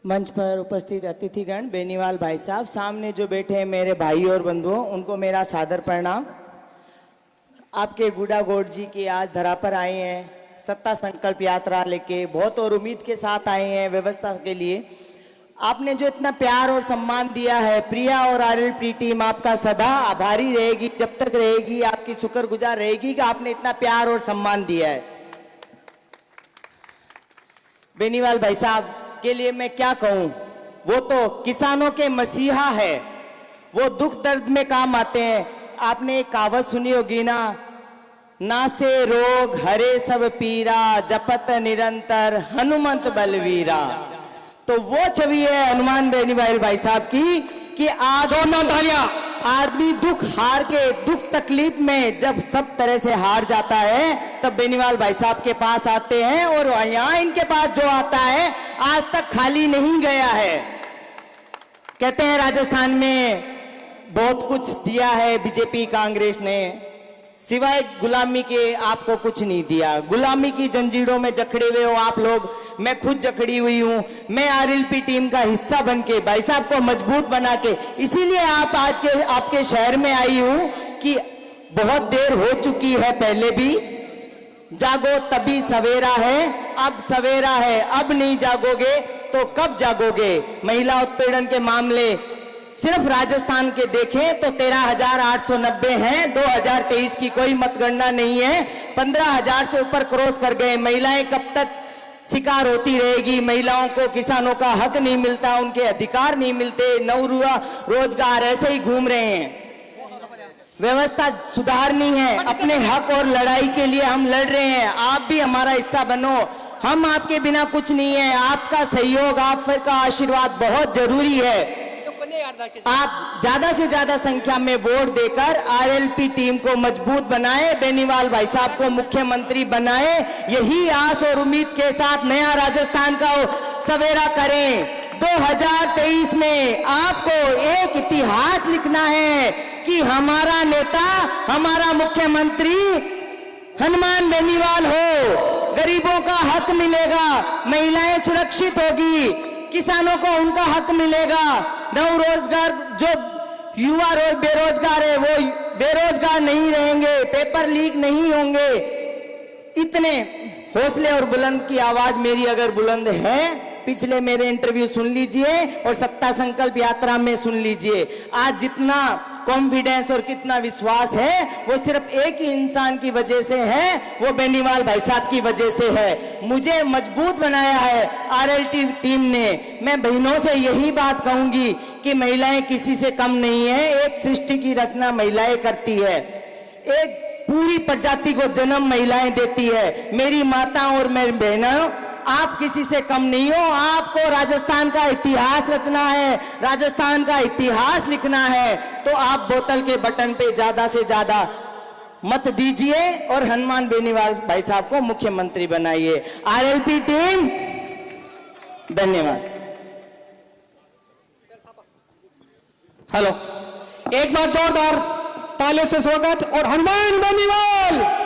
मंच पर उपस्थित अतिथिगण, बेनीवाल भाई साहब, सामने जो बैठे हैं मेरे भाई और बंधुओं, उनको मेरा सादर प्रणाम। आपके गुडा गौड़ जी की आज धरा पर आए हैं, सत्ता संकल्प यात्रा लेके बहुत और उम्मीद के साथ आए हैं व्यवस्था के लिए। आपने जो इतना प्यार और सम्मान दिया है, प्रिया और आरएलपी टीम आपका सदा आभारी रहेगी, जब तक रहेगी आपकी शुक्रगुजार रहेगी कि आपने इतना प्यार और सम्मान दिया है। बेनीवाल भाई साहब के लिए मैं क्या कहूं, वो तो किसानों के मसीहा है, वो दुख दर्द में काम आते हैं। आपने एक कहावत सुनी होगी ना से रोग हरे सब पीरा, जपत निरंतर हनुमंत बलवीरा। तो वो छवि है हनुमान बेनीवाल भाई साहब की कि आज आदमी दुख हार के, दुख तकलीफ में जब सब तरह से हार जाता है, तब बेनीवाल भाई साहब के पास आते हैं और यहाँ इनके पास जो आता है आज तक खाली नहीं गया है। कहते हैं राजस्थान में बहुत कुछ दिया है बीजेपी कांग्रेस ने, सिवाय गुलामी के आपको कुछ नहीं दिया। गुलामी की जंजीरों में जकड़े हुए हो आप लोग, मैं खुद जकड़ी हुई हूं। मैं आरएलपी टीम का हिस्सा बन के भाई साहब को मजबूत बना के, इसीलिए आप आज के आपके शहर में आई हूं कि बहुत देर हो चुकी है, पहले भी जागो तभी सवेरा है, अब सवेरा है, अब नहीं जागोगे तो कब जागोगे। महिला उत्पीड़न के मामले सिर्फ राजस्थान के देखें तो 13,890 हैं, 2023 की कोई मतगणना नहीं है, 15,000 से ऊपर क्रॉस कर गए। महिलाएं कब तक शिकार होती रहेगी? महिलाओं को, किसानों का हक नहीं मिलता, उनके अधिकार नहीं मिलते, नौरुआ रोजगार ऐसे ही घूम रहे हैं। व्यवस्था सुधारनी है, अपने हक और लड़ाई के लिए हम लड़ रहे हैं। आप भी हमारा हिस्सा बनो, हम आपके बिना कुछ नहीं है। आपका सहयोग, आपका आशीर्वाद बहुत जरूरी है। आप ज्यादा से ज्यादा संख्या में वोट देकर आरएलपी टीम को मजबूत बनाए, बेनीवाल भाई साहब को मुख्यमंत्री बनाए। यही आस और उम्मीद के साथ नया राजस्थान का सवेरा करें। 2023 में आपको एक इतिहास लिखना है कि हमारा नेता, हमारा मुख्यमंत्री हनुमान बेनीवाल हो। गरीबों का हक मिलेगा, महिलाएं सुरक्षित होगी, किसानों को उनका हक मिलेगा, नव रोजगार, जो युवा बेरोजगार है वो बेरोजगार नहीं रहेंगे, पेपर लीक नहीं होंगे। इतने हौसले और बुलंद की आवाज मेरी अगर बुलंद है, पिछले मेरे इंटरव्यू सुन लीजिए और सत्ता संकल्प यात्रा में सुन लीजिए। आज जितना कॉन्फिडेंस और कितना विश्वास है वो सिर्फ एक ही इंसान की वजह से है, वो बेनीवाल भाई साहब की वजह से है। मुझे मजबूत बनाया है आरएलपी टीम ने। मैं बहनों से यही बात कहूंगी कि महिलाएं किसी से कम नहीं है। एक सृष्टि की रचना महिलाएं करती है, एक पूरी प्रजाति को जन्म महिलाएं देती है। मेरी माता और मेरी बहनों, आप किसी से कम नहीं हो। आपको राजस्थान का इतिहास रचना है, राजस्थान का इतिहास लिखना है, तो आप बोतल के बटन पे ज्यादा से ज्यादा मत दीजिए और हनुमान बेनीवाल भाई साहब को मुख्यमंत्री बनाइए। आरएलपी टीम धन्यवाद। हेलो, एक बार जोरदार तालियों से स्वागत। और हनुमान बेनीवाल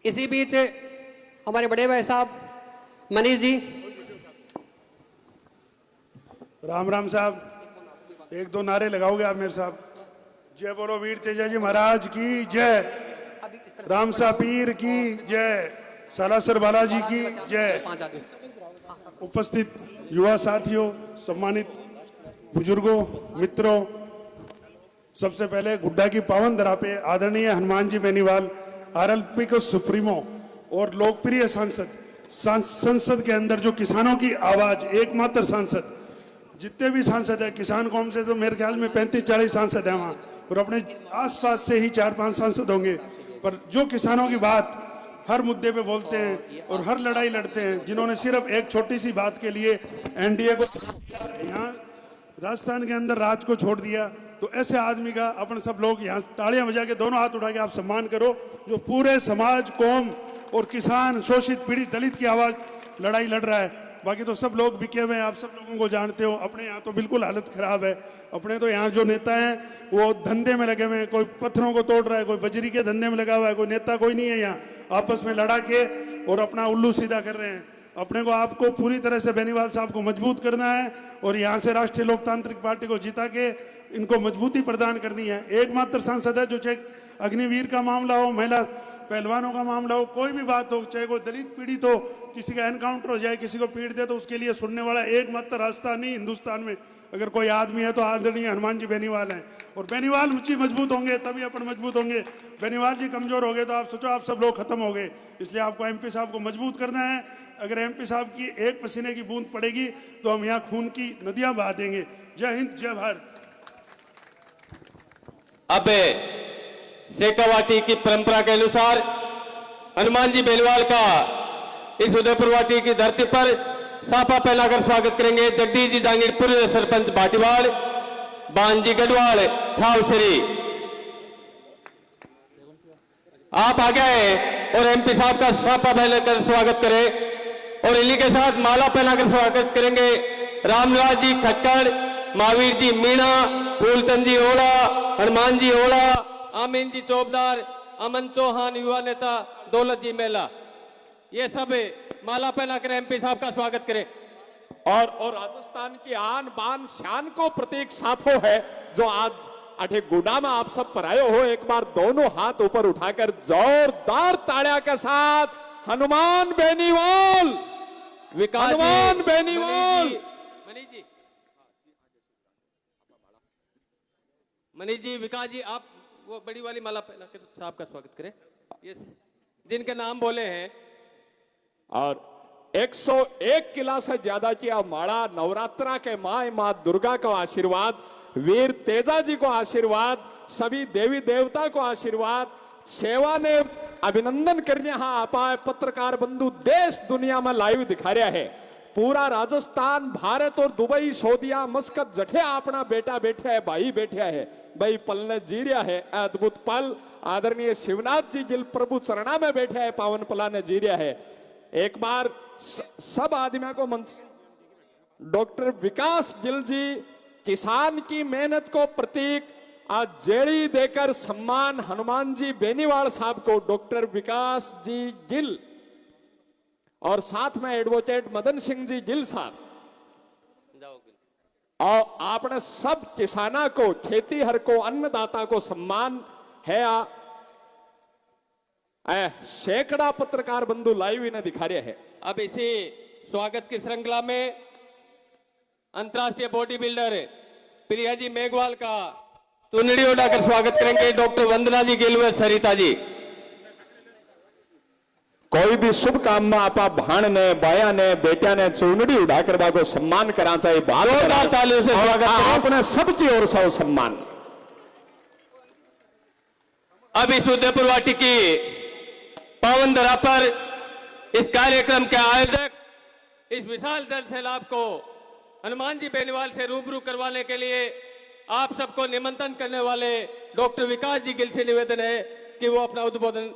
इसी बीच हमारे बड़े भाई साहब मनीष जी। राम राम साहब, एक दो नारे लगाओगे आप मेरे साहब? जय बोलो वीर तेजा जी महाराज की जय, रामसा पीर की जय, सालासर बालाजी की जय। उपस्थित युवा साथियों, सम्मानित बुजुर्गों, मित्रों, सबसे पहले गुड्डा की पावन धरा पे आदरणीय हनुमान जी बेनीवाल, आरएलपी के सुप्रीमो और लोकप्रिय सांसद, संसद के अंदर जो किसानों की आवाज, एकमात्र सांसद, जितने भी सांसद है किसान कौम से तो मेरे ख्याल में 35-40 सांसद हैं वहाँ, और अपने आसपास से ही 4-5 सांसद होंगे, पर जो किसानों की बात हर मुद्दे पे बोलते हैं और हर लड़ाई लड़ते हैं, जिन्होंने सिर्फ एक छोटी सी बात के लिए एनडीए को यहाँ राजस्थान के अंदर राज को छोड़ दिया, तो ऐसे आदमी का अपन सब लोग यहाँ तालियां बजा के, दोनों हाथ उठा के आप सम्मान करो, जो पूरे समाज, कौम और किसान, शोषित, पीड़ित, दलित की आवाज लड़ाई लड़ रहा है। बाकी तो सब लोग बिके हुए हैं, आप सब लोगों को जानते हो। अपने यहाँ तो बिल्कुल हालत खराब है। अपने तो यहाँ जो नेता हैं वो धंधे में लगे हुए हैं, कोई पत्थरों को तोड़ रहा है, कोई बजरी के धंधे में लगा हुआ है, कोई नेता कोई नहीं है यहाँ, आपस में लड़ा के और अपना उल्लू सीधा कर रहे हैं। अपने को आपको पूरी तरह से बेनीवाल साहब को मजबूत करना है और यहाँ से राष्ट्रीय लोकतांत्रिक पार्टी को जिता के इनको मजबूती प्रदान करनी है। एकमात्र सांसद है जो चाहे अग्निवीर का मामला हो, महिला पहलवानों का मामला हो, कोई भी बात हो, चाहे कोई दलित पीड़ित हो, किसी का एनकाउंटर हो जाए, किसी को पीट दे, तो उसके लिए सुनने वाला एकमात्र रास्ता नहीं हिंदुस्तान में अगर कोई आदमी है तो आदरणीय हनुमान जी बेनीवाल हैं। और बेनीवाल जी मजबूत होंगे तभी अपन मजबूत होंगे। बेनीवाल जी कमजोर हो गए तो आप सोचो आप सब लोग खत्म हो गए। इसलिए आपको एमपी साहब को मजबूत करना है। अगर एमपी साहब की एक पसीने की बूंद पड़ेगी तो हम यहाँ खून की नदियां बहा देंगे। जय हिंद, जय भारत। अब शेखावाटी की परंपरा के अनुसार हनुमान जी बेनीवाल का इस उदयपुर वाटी की धरती पर साफा पहनाकर स्वागत करेंगे जगदीश जी जांगीर, पूर्व सरपंच भाटीवाड़, बांजी गढ़वाल, छावसरी। आप आगे आए और एमपी साहब का साफा पहनाकर स्वागत करें और इन्हीं के साथ माला पहनाकर स्वागत करेंगे रामनिवास जी खटकड़, महावीर जी मीणा, फूलचंद जी ओड़ा, हनुमान जी ओड़ा, आमीन जी चौबदार, अमन चौहान युवा नेता, दौलत जी मेला, ये सब माला पहनाकर एमपी साहब का स्वागत करें। और राजस्थान की आन बान शान को प्रतीक साफो है जो आज अठे गुडा में आप सब पर आए हो। एक बार दोनों हाथ ऊपर उठाकर जोरदार ताड़िया के साथ हनुमान बेनीवाल, विकास हनुमान बेनीवाल। मनीष जी, विकास जी, आप वो बड़ी वाली माला पहनाकर साहब का स्वागत करें। ये जिनके नाम बोले हैं और 101 किला से ज्यादा किया माड़ा, नवरात्रा के माँ दुर्गा का आशीर्वाद, वीर तेजा जी को आशीर्वाद, सभी देवी देवता को आशीर्वाद, सेवा ने अभिनंदन करने हाँ आपाए पत्रकार बंधु देश दुनिया में लाइव दिखा रहा है। पूरा राजस्थान, भारत और दुबई, सऊदिया, मस्कत जठे अपना बेटा बैठा है, भाई बैठा है, भाई पल ने जी रहा है अद्भुत पल। आदरणीय शिवनाथ जी गिल प्रभु चरणा में बैठा है, पावन पला ने जी रहा है। एक बार सब आदमियों को डॉक्टर विकास गिल जी किसान की मेहनत को प्रतीक आज जेड़ी देकर सम्मान हनुमान जी बेनीवाल साहब को, डॉक्टर विकास जी गिल और साथ में एडवोकेट मदन सिंह जी गिल साहब और आपने सब किसाना को, खेती हर को, अन्नदाता को सम्मान है। सैकड़ा पत्रकार बंधु लाइव इन्हें दिखा रहे हैं। अब इसी स्वागत की श्रृंखला में अंतर्राष्ट्रीय बॉडी बिल्डर प्रिया जी मेघवाल का चुनरी उड़ाकर स्वागत करेंगे डॉक्टर वंदना जी गिल व सरिता जी। कोई भी शुभ काम में आपा भाण ने, बाया ने, बेटिया ने चुनड़ी उड़ा करवा को सम्मान करा चाहिए। जोरदार तालियों से स्वागत करें। आपने सबकी ओर से सम्मान। अब इस उदयपुर वाटी की पावन धरा पर इस कार्यक्रम के आयोजक इस विशाल जन सैलाब को हनुमान जी बेनीवाल से रूबरू करवाने के लिए आप सबको निमंत्रण करने वाले डॉक्टर विकास जी गिल से निवेदन है कि वो अपना उद्बोधन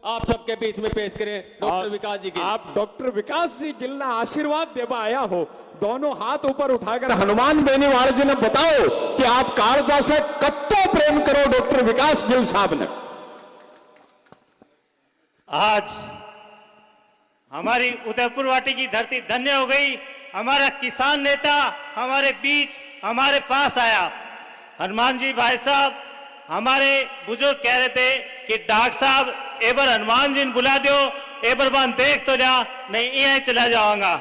आप सबके बीच में पेश करें। डॉक्टर विकास जी गिल, आप डॉक्टर विकास जी गिल ना आशीर्वाद देवा आया हो, दोनों हाथ ऊपर उठाकर हनुमान बेनीवाल जी ने बताओ कि आप कालजा से कत्तो प्रेम करो डॉक्टर विकास गिल साहब ने। आज हमारी उदयपुर वाटी की धरती धन्य हो गई। हमारा किसान नेता हमारे बीच, हमारे पास आया। हनुमान जी भाई साहब, हमारे बुजुर्ग कह रहे थे कि डॉक्टर साहब एक बार हनुमान जी ने बुला दो, एक बार बान देख तो जा, नहीं यहीं चला जाऊंगा।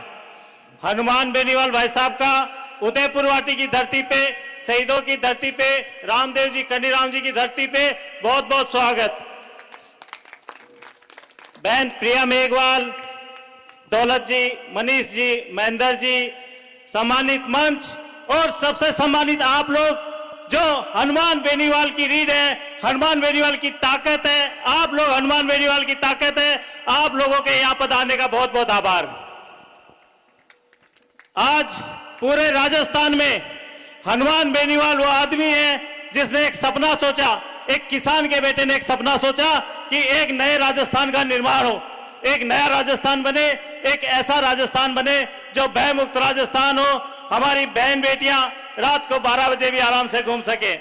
हनुमान बेनीवाल भाई साहब का उदयपुर वाटी की धरती पे, शहीदों की धरती पे, रामदेव जी, कन्नीराम जी की धरती पे बहुत बहुत स्वागत। बहन प्रिया मेघवाल, दौलत जी, मनीष जी, महेंद्र जी, सम्मानित मंच और सबसे सम्मानित आप लोग जो हनुमान बेनीवाल की रीढ़ है, हनुमान बेनीवाल की ताकत है, आप लोग हनुमान बेनीवाल की ताकत है। आप लोगों के यहां पर आने का बहुत बहुत आभार। आज पूरे राजस्थान में हनुमान बेनीवाल वो आदमी है जिसने एक सपना सोचा, एक किसान के बेटे ने एक सपना सोचा कि एक नए राजस्थान का निर्माण हो, एक नया राजस्थान बने, एक ऐसा राजस्थान बने जो भय मुक्त राजस्थान हो, हमारी बहन बेटियां रात को 12 बजे भी आराम से घूम सके।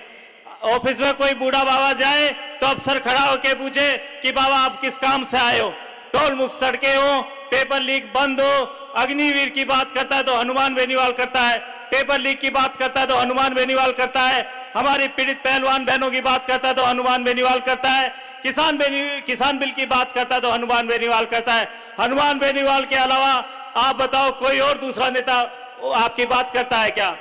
ऑफिस में कोई बूढ़ा बाबा जाए तो अफसर खड़ा होके पूछे कि बाबा आप किस काम से आए हो। टोल मुक्त सड़कें हो, पेपर लीक बंद हो। अग्निवीर की बात करता है तो हनुमान बेनीवाल करता है, पेपर लीक की बात करता है तो हनुमान बेनीवाल करता है, हमारी पीड़ित पहलवान बहनों की बात करता है तो हनुमान बेनीवाल करता है, किसान बिल की बात करता है तो हनुमान बेनीवाल करता है। हनुमान बेनीवाल के अलावा आप बताओ कोई और दूसरा नेता आपकी बात करता है क्या?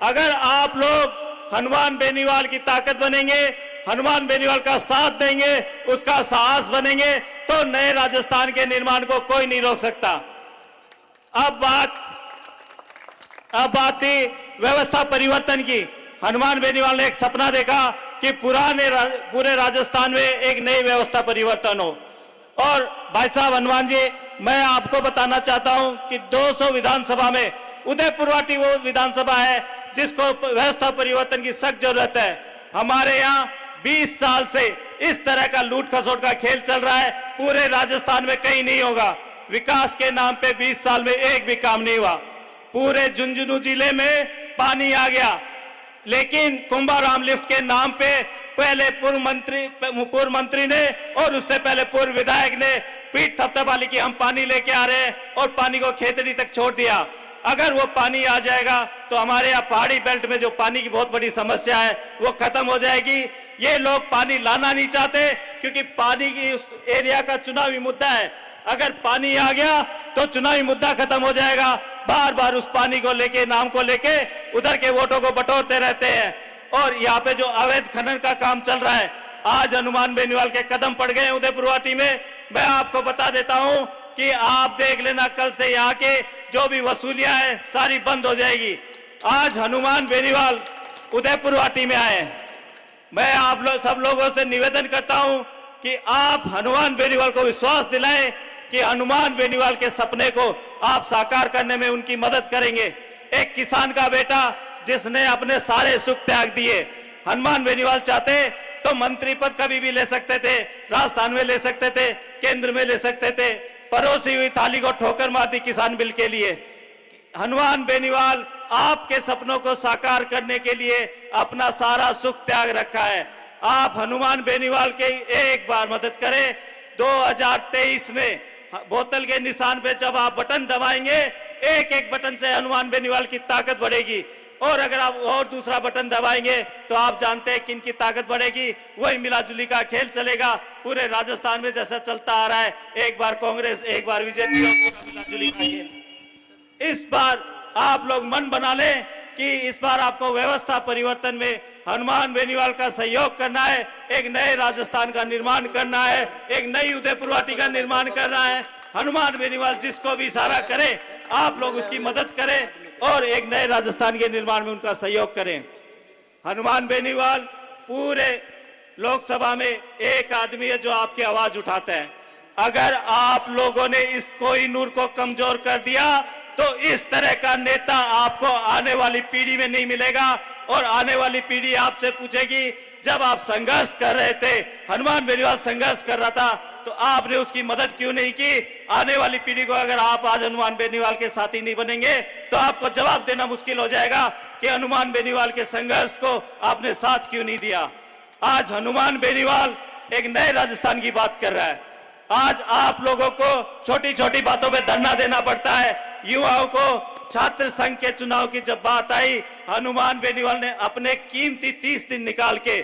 अगर आप लोग हनुमान बेनीवाल की ताकत बनेंगे, हनुमान बेनीवाल का साथ देंगे, उसका साहस बनेंगे, तो नए राजस्थान के निर्माण को कोई नहीं रोक सकता। अब बात थी व्यवस्था परिवर्तन की। हनुमान बेनीवाल ने एक सपना देखा कि पूरे राजस्थान में एक नई व्यवस्था परिवर्तन हो। और भाई साहब हनुमान जी, मैं आपको बताना चाहता हूं कि 200 विधानसभा में उदयपुर वाटी वो विधानसभा है जिसको व्यवस्था परिवर्तन की सख्त जरूरत है। हमारे यहाँ 20 साल से इस तरह का लूट खसोट का खेल चल रहा है, पूरे राजस्थान में कहीं नहीं होगा। विकास के नाम पे 20 साल में एक भी काम नहीं हुआ। पूरे झुंझुनू जिले में पानी आ गया, लेकिन कुंभाराम लिफ्ट के नाम पे पहले पूर्व मंत्री ने और उससे पहले पूर्व विधायक ने पीठ थपथपाली की हम पानी लेके आ रहे हैं और पानी को खेतड़ी तक छोड़ दिया। अगर वो पानी आ जाएगा तो हमारे यहाँ पहाड़ी बेल्ट में जो पानी की बहुत बड़ी समस्या है वो खत्म हो जाएगी। ये लोग पानी लाना नहीं चाहते क्योंकि पानी की उस एरिया का चुनावी मुद्दा है। अगर पानी आ गया तो चुनावी मुद्दा खत्म हो जाएगा। बार बार उस पानी को लेके, नाम को लेके उधर के वोटों को बटोरते रहते हैं। और यहाँ पे जो अवैध खनन का काम चल रहा है, आज हनुमान बेनीवाल के कदम पड़ गए उदयपुर वाटी में। मैं आपको बता देता हूँ कि आप देख लेना, कल से यहाँ के जो भी वसूलियां हैं सारी बंद हो जाएगी। आज हनुमान बेनीवाल उदयपुर वाटी में आए। मैं आप सब लोगों से निवेदन करता हूं कि आप हनुमान बेनीवाल को विश्वास दिलाएं कि हनुमान बेनीवाल के सपने को आप साकार करने में उनकी मदद करेंगे। एक किसान का बेटा जिसने अपने सारे सुख त्याग दिए, हनुमान बेनीवाल चाहते तो मंत्री पद कभी भी ले सकते थे, राजस्थान में ले सकते थे, केंद्र में ले सकते थे। परोसी हुई थाली को ठोकर मार दी किसान बिल के लिए। हनुमान बेनीवाल आपके सपनों को साकार करने के लिए अपना सारा सुख त्याग रखा है। आप हनुमान बेनीवाल के एक बार मदद करें। 2023 में बोतल के निशान पे जब आप बटन दबाएंगे, एक एक बटन से हनुमान बेनीवाल की ताकत बढ़ेगी। और अगर आप और दूसरा बटन दबाएंगे तो आप जानते हैं किन की ताकत बढ़ेगी। वही मिलाजुली का खेल चलेगा पूरे राजस्थान में जैसा चलता आ रहा है, एक बार कांग्रेस एक बार बीजेपी, मिलाजुली का खेल। इस बार आप लोग मन बना लें कि इस बार आपको व्यवस्था परिवर्तन में हनुमान बेनीवाल का सहयोग करना है, एक नए राजस्थान का निर्माण करना है, एक नई उदयपुर वाटी का निर्माण करना है। हनुमान बेनीवाल जिसको भी इशारा करे आप लोग उसकी मदद करें और एक नए राजस्थान के निर्माण में उनका सहयोग करें। हनुमान बेनीवाल पूरे लोकसभा में एक आदमी है जो आपकी आवाज उठाता है। अगर आप लोगों ने इस कोहिनूर को कमजोर कर दिया तो इस तरह का नेता आपको आने वाली पीढ़ी में नहीं मिलेगा। और आने वाली पीढ़ी आपसे पूछेगी, जब आप संघर्ष कर रहे थे, हनुमान बेनीवाल संघर्ष कर रहा था, तो आपने उसकी मदद क्यों नहीं की? आने वाली पीढ़ी को अगर आप आज हनुमान बेनीवाल के साथी नहीं बनेंगे तो आपको जवाब देना मुश्किल हो जाएगा कि हनुमान बेनीवाल के संघर्ष को आपने साथ क्यों नहीं दिया। आज हनुमान बेनीवाल एक नए राजस्थान की बात कर रहा है। आज आप लोगों को छोटी छोटी बातों पे धरना देना पड़ता है। युवाओं को छात्र संघ के चुनाव की जब बात आई, हनुमान बेनीवाल ने अपने कीमती 30 दिन निकाल के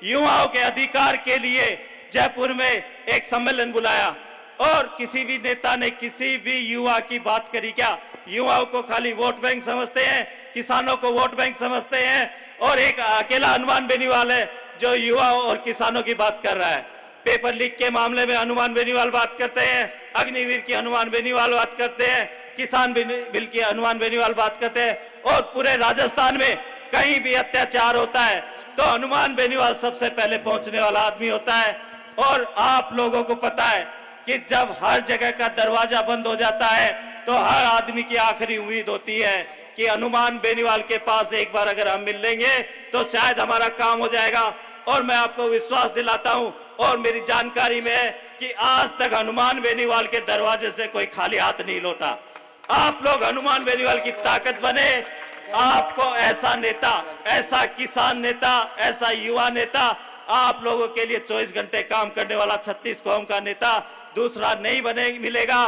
युवाओं के अधिकार के लिए जयपुर में एक सम्मेलन बुलाया। और किसी भी नेता ने किसी भी युवा की बात करी क्या? युवाओं को खाली वोट बैंक समझते हैं, किसानों को वोट बैंक समझते हैं। और एक अकेला हनुमान बेनीवाल है जो युवाओं और किसानों की बात कर रहा है। पेपर लीक के मामले में हनुमान बेनीवाल बात करते हैं, अग्निवीर की हनुमान बेनीवाल बात करते हैं, किसान बिल की हनुमान बेनीवाल बात करते हैं। और पूरे राजस्थान में कहीं भी अत्याचार होता है तो हनुमान बेनीवाल सबसे पहले पहुंचने वाला आदमी होता है। और आप लोगों को पता है कि जब हर जगह का दरवाजा बंद हो जाता है तो हर आदमी की आखिरी उम्मीद होती है कि हनुमान बेनीवाल के पास एक बार अगर हम मिल लेंगे तो शायद हमारा काम हो जाएगा। और मैं आपको विश्वास दिलाता हूं और मेरी जानकारी में है कि आज तक हनुमान बेनीवाल के दरवाजे से कोई खाली हाथ नहीं लौटा। आप लोग हनुमान बेनीवाल की ताकत बने। आपको ऐसा नेता, ऐसा किसान नेता, ऐसा युवा नेता, आप लोगों के लिए 24 घंटे काम करने वाला 36 कौम का नेता दूसरा नहीं बने मिलेगा।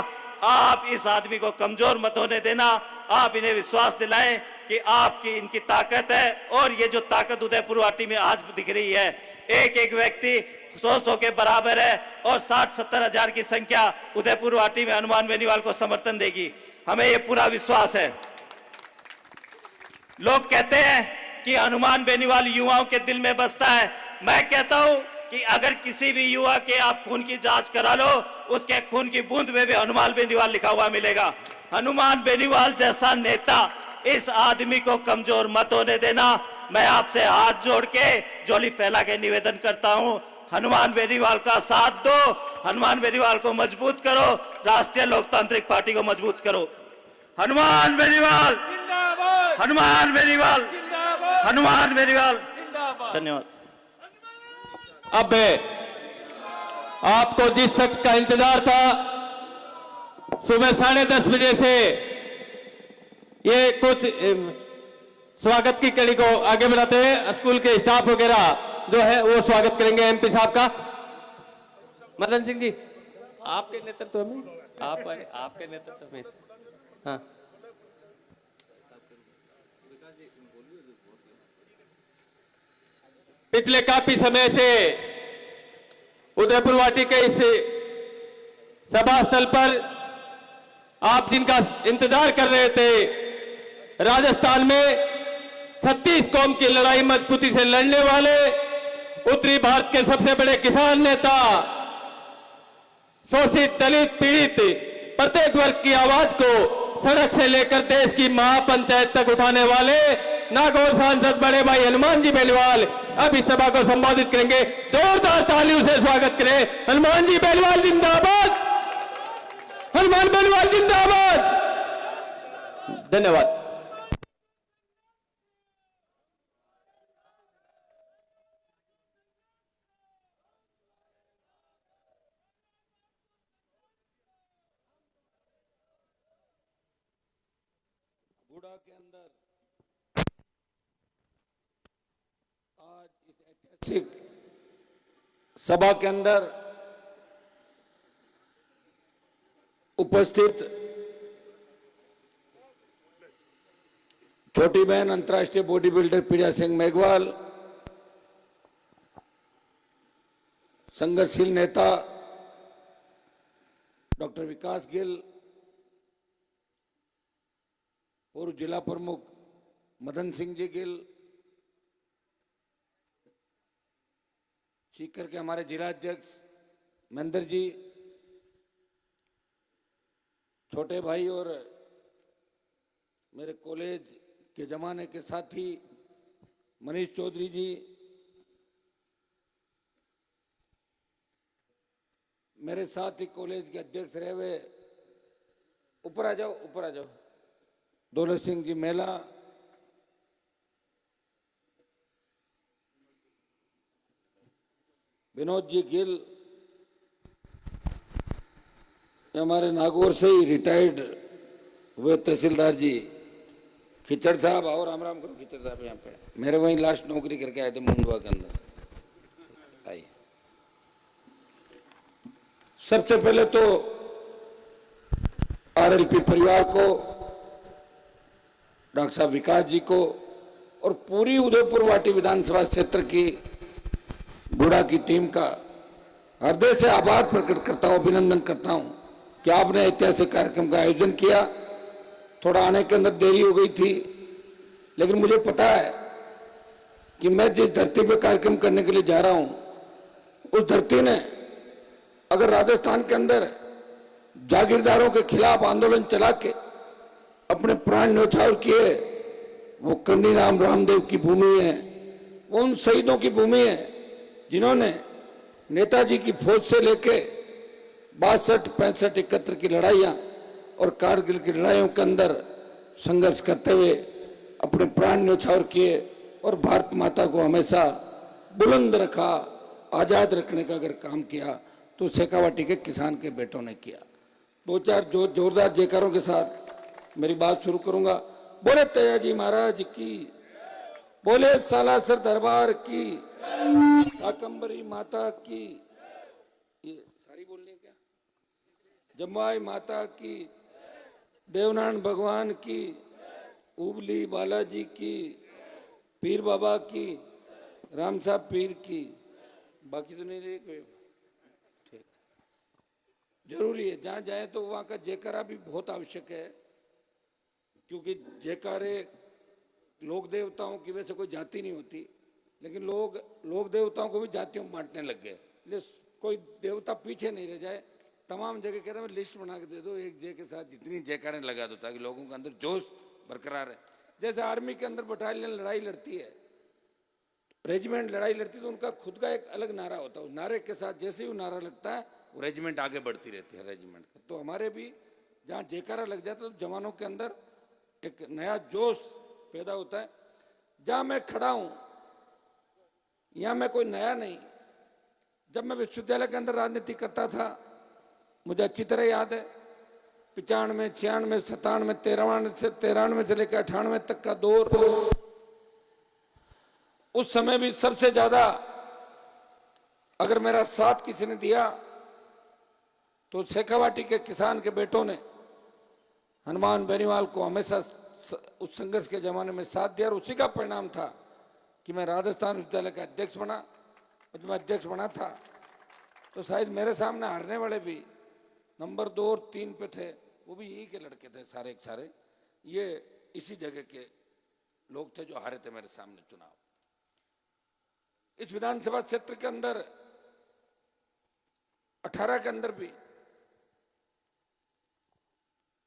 आप इस आदमी को कमजोर मत होने देना। आप इन्हें विश्वास दिलाएं कि आपकी इनकी ताकत है। और ये जो ताकत उदयपुर वाटी में आज दिख रही है, एक एक व्यक्ति 100 के बराबर है और 60-70 हजार की संख्या उदयपुर वाटी में हनुमान बेनीवाल को समर्थन देगी। हमें ये पूरा विश्वास है। लोग कहते हैं कि हनुमान बेनीवाल युवाओं के दिल में बसता है। मैं कहता हूं कि अगर किसी भी युवा के आप खून की जांच करा लो, उसके खून की बूंद में भी हनुमान बेनीवाल लिखा हुआ मिलेगा। हनुमान बेनीवाल जैसा नेता, इस आदमी को कमजोर मत होने देना। मैं आपसे हाथ जोड़ के झोली फैला के निवेदन करता हूं, हनुमान बेनीवाल का साथ दो, हनुमान बेनीवाल को मजबूत करो, राष्ट्रीय लोकतांत्रिक पार्टी को मजबूत करो। हनुमान बेनीवाल, हनुमान बेनीवाल, हनुमान बेनीवाल। धन्यवाद। अब आपको जिस शख्स का इंतजार था, सुबह 10:30 बजे से ये कुछ स्वागत की कड़ी को आगे बढ़ाते हैं। स्कूल के स्टाफ वगैरह जो है वो स्वागत करेंगे एमपी साहब का। मदन सिंह जी, आपके नेतृत्व में, आपके नेतृत्व में, हाँ, पिछले काफी समय से उदयपुर वाटी के इस सभा स्थल पर आप जिनका इंतजार कर रहे थे, राजस्थान में 36 कौम की लड़ाई मजबूती से लड़ने वाले उत्तरी भारत के सबसे बड़े किसान नेता, शोषित, दलित, पीड़ित प्रत्येक वर्ग की आवाज को सड़क से लेकर देश की महापंचायत तक उठाने वाले नागौर सांसद बड़े भाई हनुमान जी बेनीवाल अब इस सभा को संबोधित करेंगे। जोरदार तालियों से स्वागत करें। हनुमान जी बेनीवाल जिंदाबाद, हनुमान बेनीवाल जिंदाबाद। धन्यवाद। गुड़ा के अंदर आज इस ऐतिहासिक सभा के अंदर उपस्थित छोटी बहन अंतर्राष्ट्रीय बॉडी बिल्डर पीड़ा सिंह मेघवाल, संघर्षशील नेता डॉक्टर विकास गिल, पूर्व जिला प्रमुख मदन सिंह जी गिल, सीकर के हमारे जिला अध्यक्ष महेंद्र जी, छोटे भाई और मेरे कॉलेज के जमाने के साथी मनीष चौधरी जी, मेरे साथ ही कॉलेज के अध्यक्ष रहे हुए, ऊपर आ जाओ, ऊपर आ जाओ, दौलत सिंह जी मेला, विनोद जी गिल, हमारे नागौर से ही रिटायर्ड हुए तहसीलदार जी खिचड़ साहब, और राम राम करो खिचड़ साहब, यहाँ पे मेरे वहीं लास्ट नौकरी करके आए थे मुंडवा के अंदर। आइए, सबसे पहले तो आरएलपी परिवार को, डॉक्टर साहब विकास जी को और पूरी उदयपुर वाटी विधानसभा क्षेत्र की गुड़ा की टीम का हृदय से आभार प्रकट करता हूं, अभिनंदन करता हूं कि आपने ऐतिहासिक कार्यक्रम का आयोजन किया। थोड़ा आने के अंदर देरी हो गई थी, लेकिन मुझे पता है कि मैं जिस धरती पे कार्यक्रम करने के लिए जा रहा हूं, उस धरती ने अगर राजस्थान के अंदर जागीरदारों के खिलाफ आंदोलन चला के अपने प्राण न्यौछावर किए, वो करनी रामदेव की भूमि है, वो उन शहीदों की भूमि है जिन्होंने नेताजी की फौज से लेके 62, 65, 71 की लड़ाइयाँ और कारगिल की लड़ाइयों के अंदर संघर्ष करते हुए अपने प्राण न्यौछावर किए और भारत माता को हमेशा बुलंद रखा, आज़ाद रखने का अगर काम किया तो शेखावाटी के किसान के बेटों ने किया। 2-4 जोरदार जयकारों के साथ मेरी बात शुरू करूंगा। बोले तेजाजी महाराज की, बोले सालासर दरबार की, शाकंभरी माता की, ये सारी बोलनी है क्या, जम्बाई माता की, देवनारायण भगवान की, उबली बालाजी की, पीर बाबा की, राम साहब पीर की, बाकी तो नहीं रही कोई। ठीक, जरूरी है जहां जाए तो वहां का जयकारा भी बहुत आवश्यक है, क्योंकि जयकारे लोक देवताओं की वजह से कोई जाति नहीं होती, लेकिन लोक देवताओं को भी जातियों में बांटने लग गए, इसलिए कोई देवता पीछे नहीं रह जाए। तमाम जगह कहते हैं लिस्ट बना के दे दो, एक जय के साथ जितनी जयकारें लगा दो ताकि लोगों के अंदर जोश बरकरार है। जैसे आर्मी के अंदर बटालियन लड़ाई लड़ती है, रेजिमेंट लड़ाई लड़ती है, तो उनका खुद का एक अलग नारा होता है, उस नारे के साथ जैसे ही वो नारा लगता है वो रेजिमेंट आगे बढ़ती रहती है रेजिमेंट का। तो हमारे भी जहाँ जयकारा लग जाता है तो जवानों के अंदर एक नया जोश पैदा होता है। जहाँ मैं खड़ा हूँ यहाँ मैं कोई नया नहीं, जब मैं विश्वविद्यालय के अंदर राजनीति करता था मुझे अच्छी तरह याद है, 95, 96, 97, 93 से लेकर 98 तक का दौर। उस समय भी सबसे ज्यादा अगर मेरा साथ किसी ने दिया तो शेखावाटी के किसान के बेटों ने हनुमान बेनीवाल को हमेशा उस संघर्ष के जमाने में साथ दिया, और उसी का परिणाम था कि मैं राजस्थान विश्वविद्यालय का अध्यक्ष बना। और जब मैं अध्यक्ष बना था तो शायद मेरे सामने हारने वाले भी नंबर 2 और 3 पे थे, वो भी यही के लड़के थे सारे के सारे, ये इसी जगह के लोग थे जो हारे थे मेरे सामने चुनाव। इस विधानसभा क्षेत्र के अंदर 18 के अंदर भी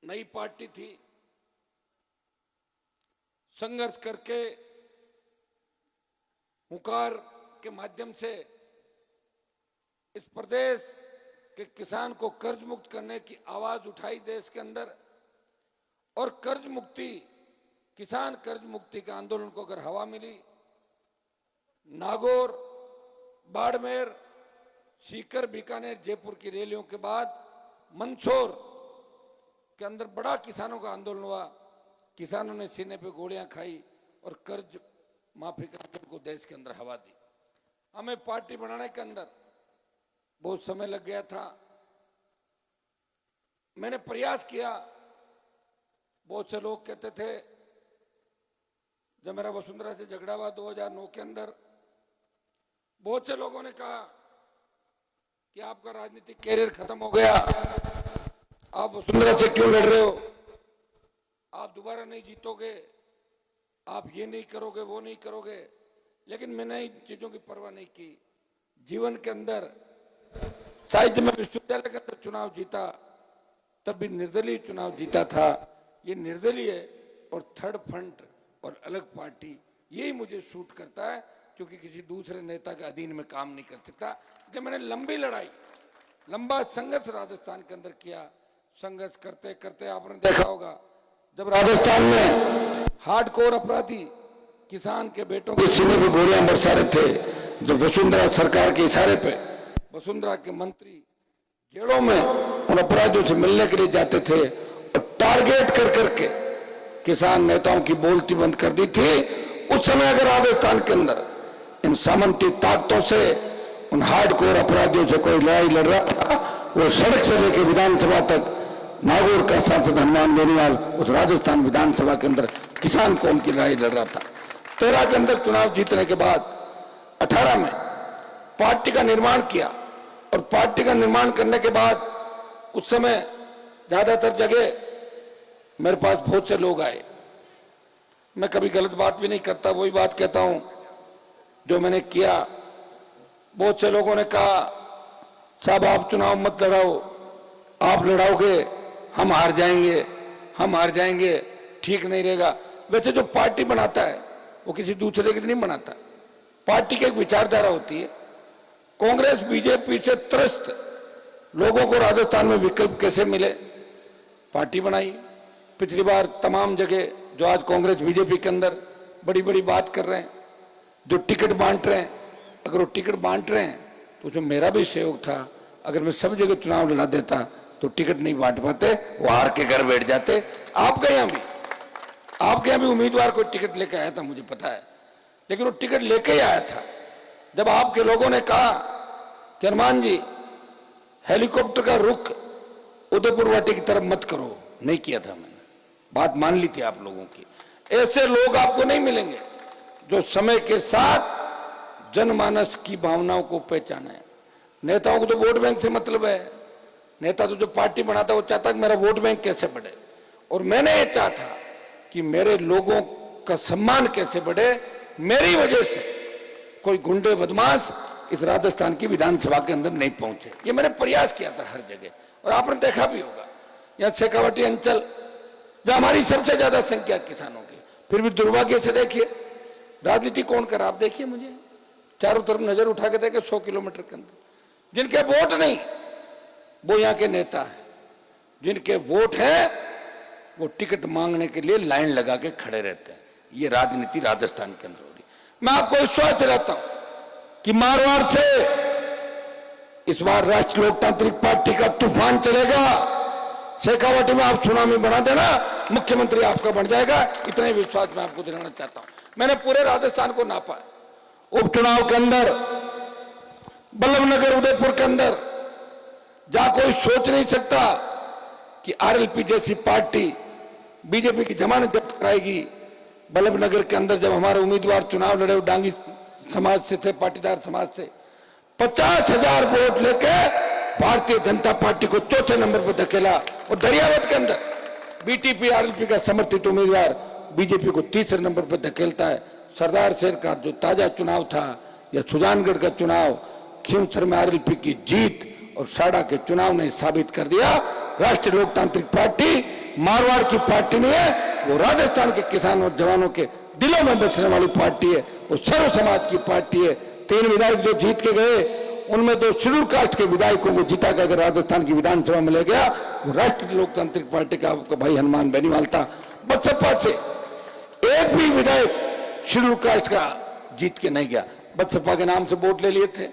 नई पार्टी थी, संघर्ष करके हुंकार के माध्यम से इस प्रदेश के किसान को कर्ज मुक्त करने की आवाज उठाई देश के अंदर, और कर्ज मुक्ति, किसान कर्ज मुक्ति के आंदोलन को अगर हवा मिली, नागौर, बाड़मेर, सीकर, बीकानेर, जयपुर की रैलियों के बाद मंदसौर के अंदर बड़ा किसानों का आंदोलन हुआ, किसानों ने सीने पे गोलियां खाई और कर्ज माफी के आंदोलन को देश के अंदर हवा दी। हमें पार्टी बनाने के अंदर बहुत समय लग गया था, मैंने प्रयास किया। बहुत से लोग कहते थे, जब मेरा वसुंधरा से झगड़ा हुआ 2009 के अंदर, बहुत से लोगों ने कहा कि आपका राजनीतिक कैरियर खत्म हो गया, आप वसुंधरा से क्यों लड़ रहे हो, आप दोबारा नहीं जीतोगे, आप ये नहीं करोगे, वो नहीं करोगे। लेकिन मैंने इन चीजों की परवाह नहीं की। जीवन के अंदर शायद मैं विश्वविद्यालय के अंदर चुनाव जीता तब भी निर्दलीय चुनाव जीता था, ये निर्दलीय और थर्ड फ्रंट और अलग पार्टी यही मुझे सूट करता है, क्योंकि किसी दूसरे नेता के अधीन में काम नहीं कर सकता। जब मैंने लंबी लड़ाई, लंबा संघर्ष राजस्थान के अंदर किया, संघर्ष करते करते आपने देखा होगा जब राजस्थान में हार्डकोर अपराधी किसान के बेटों के सीने पे गोलियां बरसा रहे थे, जो वसुंधरा सरकार के इशारे पे वसुंधरा के मंत्री जेलों में उन अपराधियों से मिलने के लिए जाते थे और टारगेट कर करके किसान नेताओं की बोलती बंद कर दी थी। उस समय अगर राजस्थान के अंदर इन सामंती ताकतों से, उन हार्डकोर अपराधियों से कोई लड़ाई लड़ रहा था, वो सड़क से लेकर विधानसभा तक नागौर का सांसद हनुमान बेनीवाल उस राजस्थान विधानसभा के अंदर किसान कौम की लड़ाई लड़ रहा था। 13 के अंदर चुनाव जीतने के बाद 18 में पार्टी का निर्माण किया, और पार्टी का निर्माण करने के बाद उस समय ज्यादातर जगह मेरे पास बहुत से लोग आए। मैं कभी गलत बात भी नहीं करता, वही बात कहता हूं जो मैंने किया। बहुत से लोगों ने कहा, साहब आप चुनाव मत लड़ाओ, आप लड़ाओगे हम हार जाएंगे, हम हार जाएंगे, ठीक नहीं रहेगा। वैसे जो पार्टी बनाता है वो किसी दूसरे के लिए नहीं बनाता, पार्टी की एक विचारधारा होती है। कांग्रेस बीजेपी से त्रस्त लोगों को राजस्थान में विकल्प कैसे मिले, पार्टी बनाई। पिछली बार तमाम जगह जो आज कांग्रेस बीजेपी के अंदर बड़ी बड़ी बात कर रहे हैं, जो टिकट बांट रहे हैं, अगर वो टिकट बांट रहे हैं तो उसमें मेरा भी सहयोग था। अगर मैं सब जगह चुनाव लड़ा देता तो टिकट नहीं बांट पाते, वो हार के घर बैठ जाते। आपके यहाँ भी उम्मीदवार कोई टिकट लेके आया था, मुझे पता है, लेकिन वो टिकट लेके ही आया था जब आपके लोगों ने कहा कि हनुमान जी हेलीकॉप्टर का रुख उदयपुर वाटी की तरफ मत करो। नहीं किया था मैंने, बात मान ली थी आप लोगों की। ऐसे लोग आपको नहीं मिलेंगे जो समय के साथ जनमानस की भावनाओं को पहचाने। नेताओं को तो वोट बैंक से मतलब है, नेता तो जो पार्टी बनाता है वो चाहता है कि मेरा वोट बैंक कैसे बढ़े, और मैंने ये चाहा था कि मेरे लोगों का सम्मान कैसे बढ़े। मेरी वजह से कोई गुंडे बदमाश इस राजस्थान की विधानसभा के अंदर नहीं पहुंचे, ये मैंने प्रयास किया था हर जगह, और आपने देखा भी होगा। यहाँ शेखावाटी अंचल जहां हमारी सबसे ज्यादा संख्या किसानों की, फिर भी दुर्भाग्य से देखिए राजनीति कौन कर, आप देखिए, मुझे चारों तरफ नजर उठा के देखे 100 किलोमीटर के अंदर जिनके वोट नहीं वो यहाँ के नेता है, जिनके वोट है वो टिकट मांगने के लिए लाइन लगा के खड़े रहते हैं। ये राजनीति राजस्थान के अंदर हो रही। मैं आपको विश्वास दिलाता हूं कि मारवाड़ से इस बार राष्ट्रीय लोकतांत्रिक पार्टी का तूफान चलेगा। शेखावाटी में आप सुनामी बना देना, मुख्यमंत्री आपका बन जाएगा, इतना ही विश्वास मैं आपको दिलाना चाहता हूं। मैंने पूरे राजस्थान को नापा है। उपचुनाव के अंदर बल्लभनगर उदयपुर के अंदर जहां कोई सोच नहीं सकता कि आरएलपी जैसी पार्टी बीजेपी की जमानत जब्त कराएगी, बल्लभनगर के अंदर जब हमारे उम्मीदवार चुनाव लड़े, डांगी समाज से थे, पाटीदार समाज से, 50,000 वोट लेके भारतीय जनता पार्टी को चौथे नंबर पर धकेला, और दरियावत के अंदर बीटीपी आरएलपी का समर्थित उम्मीदवार बीजेपी को तीसरे नंबर पर धकेलता है। सरदार शहर का जो ताजा चुनाव था या सुजानगढ़ का चुनाव, खींवसर में आरएलपी की जीत और साड़ा के चुनाव ने साबित कर दिया राष्ट्रीय लोकतांत्रिक पार्टी मारवाड़ की पार्टी नहीं है, वो राजस्थान के किसानों और जवानों के दिलों में बसने वाली पार्टी है, वो सर्व समाज की पार्टी है। 3 विधायक जो जीत के गए उनमें 2 शेड्यूल कास्ट के विधायकों को जीता के अगर राजस्थान की विधानसभा में ले गया, वो राष्ट्रीय लोकतांत्रिक पार्टी का आपका भाई हनुमान बेनीवाल था। बसपा से एक भी विधायक शेड्यूल कास्ट का जीत के नहीं गया। बसपा के नाम से वोट ले लिए थे,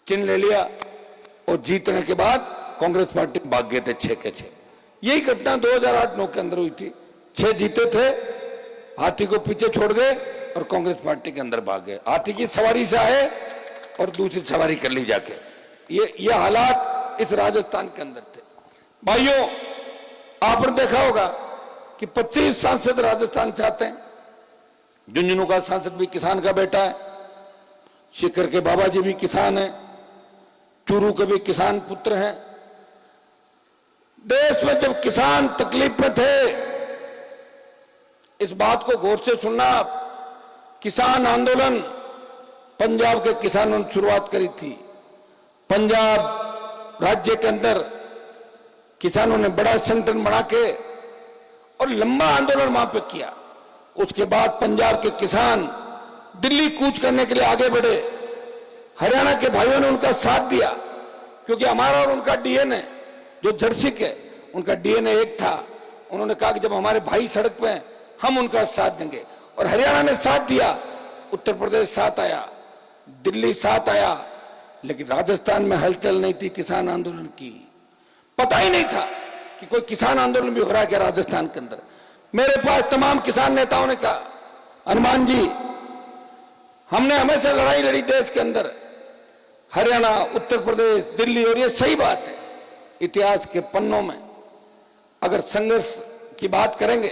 चिन्ह ले लिया, और जीतने के बाद कांग्रेस पार्टी भाग गए थे 6 के 6। यही घटना 2008-9 के अंदर हुई थी। 6 जीते थे, हाथी को पीछे छोड़ गए और कांग्रेस पार्टी के अंदर भाग गए। हाथी की सवारी से आए और दूसरी सवारी कर ली जाके। ये हालात इस राजस्थान के अंदर थे। भाइयों, आपने देखा होगा कि 25 सांसद राजस्थान से आते हैं। झुंझुनू का सांसद भी किसान का बेटा है, शिखर के बाबा जी भी किसान है, चूरू के भी किसान पुत्र हैं। देश में जब किसान तकलीफ में थे, इस बात को गौर से सुनना आप, किसान आंदोलन पंजाब के किसानों ने शुरुआत करी थी। पंजाब राज्य के अंदर किसानों ने बड़ा संगठन बना के और लंबा आंदोलन वहां पे किया। उसके बाद पंजाब के किसान दिल्ली कूच करने के लिए आगे बढ़े। हरियाणा के भाइयों ने उनका साथ दिया, क्योंकि हमारा और उनका डीएनए जो जर्सी के, उनका डीएनए एक था। उन्होंने कहा कि जब हमारे भाई सड़क पे हैं, हम उनका साथ देंगे, और हरियाणा ने साथ दिया, उत्तर प्रदेश साथ आया, दिल्ली साथ आया, लेकिन राजस्थान में हलचल नहीं थी किसान आंदोलन की। पता ही नहीं था कि कोई किसान आंदोलन भी हो रहा है क्या राजस्थान के अंदर। मेरे पास तमाम किसान नेताओं ने कहा, हनुमान जी, हमने हमेशा लड़ाई लड़ी देश के अंदर, हरियाणा, उत्तर प्रदेश, दिल्ली, और ये सही बात है। इतिहास के पन्नों में अगर संघर्ष की बात करेंगे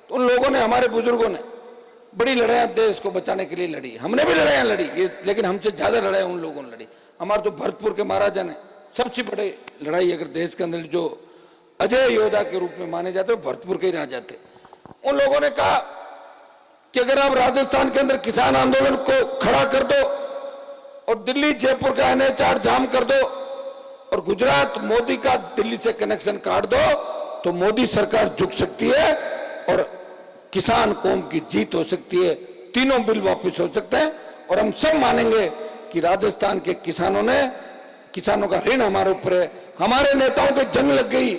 तो उन लोगों ने, हमारे बुजुर्गों ने बड़ी लड़ाइयां देश को बचाने के लिए लड़ी। हमने भी लड़ाइयां लड़ी, लेकिन हमसे ज्यादा लड़ाई उन लोगों ने लड़ी। हमारे जो भरतपुर के महाराजा ने सबसे बड़ी लड़ाई, अगर देश के अंदर जो अजय योद्धा के रूप में माने जाते, भरतपुर के ही राजा थे। उन लोगों ने कहा कि अगर आप राजस्थान के अंदर किसान आंदोलन को खड़ा कर दो और दिल्ली जयपुर का NH-8 जाम कर दो और गुजरात मोदी का दिल्ली से कनेक्शन काट दो, तो मोदी सरकार झुक सकती है और किसान कौम की जीत हो सकती है, तीनों बिल वापस हो सकते हैं, और हम सब मानेंगे कि राजस्थान के किसानों का ऋण हमारे ऊपर है। हमारे नेताओं के जंग लग गई,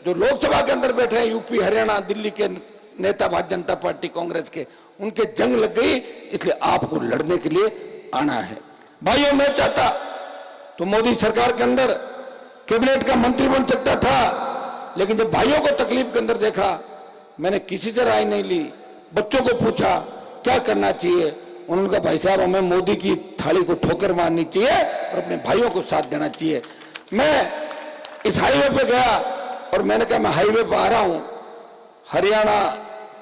जो लोकसभा के अंदर बैठे हैं, यूपी, हरियाणा, दिल्ली के नेता भारतीय जनता पार्टी कांग्रेस के, उनके जंग लग गई, इसलिए आपको लड़ने के लिए आना है। भाइयों, मैं चाहता तो मोदी सरकार के अंदर कैबिनेट का मंत्री बन सकता था, लेकिन जब भाइयों को तकलीफ के अंदर देखा, मैंने किसी से राय नहीं ली, बच्चों को पूछा क्या करना चाहिए। उन्होंने कहा भाई साहब हमें मोदी की थाली को ठोकर मारनी चाहिए और अपने भाइयों को साथ देना चाहिए। मैं इस हाईवे पे गया और मैंने कहा मैं हाईवे पे आ रहा हूं, हरियाणा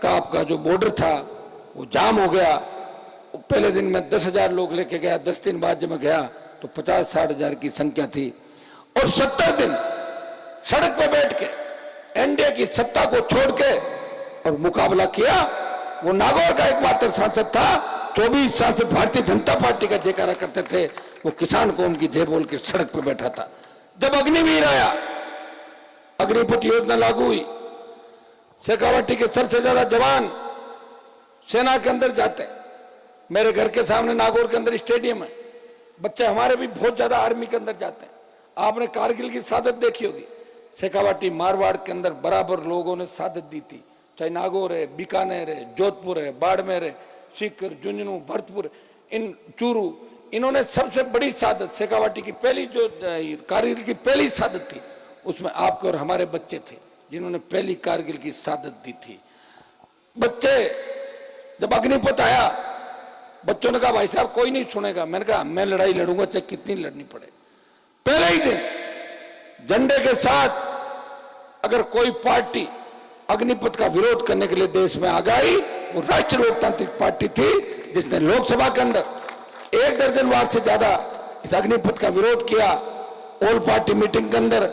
का आपका जो बॉर्डर था वो जाम हो गया। पहले दिन में 10,000 लोग लेके गया, 10 दिन बाद जब मैं गया तो 50-60 हजार की संख्या थी। और 70 दिन सड़क पे बैठ के एनडीए की सत्ता को छोड़ के और मुकाबला किया। वो नागौर का एकमात्र सांसद था, 24 सांसद भारतीय जनता पार्टी का जयकारा करते थे, वो किसान कौम की जय बोल के सड़क पे बैठा था। जब अग्निवीर आया, अग्निपथ योजना लागू हुई, शेखावाटी के सबसे ज्यादा जवान सेना के अंदर जाते हैं। मेरे घर के सामने नागौर के अंदर स्टेडियम है, बच्चे हमारे भी बहुत ज्यादा आर्मी के अंदर जाते हैं। आपने कारगिल की शहादत देखी होगी, शेखावाटी मारवाड़ के अंदर बराबर लोगों ने शहादत दी थी, चाहे नागौर है, बीकानेर है, जोधपुर है, बाड़मेर है, सीकर, झुंझुनू, भरतपुर, इन चूरू, इन्होंने सबसे बड़ी शहादत, शेखावाटी की पहली जो कारगिल की पहली शहादत थी, उसमें आपके और हमारे बच्चे थे जिन्होंने पहली कारगिल की शहादत दी थी। बच्चे जब अग्निपथ आया, बच्चों ने कहा भाई साहब कोई नहीं सुनेगा। मैंने कहा मैं लड़ाई लड़ूंगा चाहे कितनी लड़नी पड़े। पहले ही दिन झंडे के साथ अगर कोई पार्टी अग्निपथ का विरोध करने के लिए देश में आ गई, वो राष्ट्रीय लोकतांत्रिक पार्टी थी, जिसने लोकसभा के अंदर 1 दर्जन वार से ज्यादा इस अग्निपथ का विरोध किया। ऑल पार्टी मीटिंग के अंदर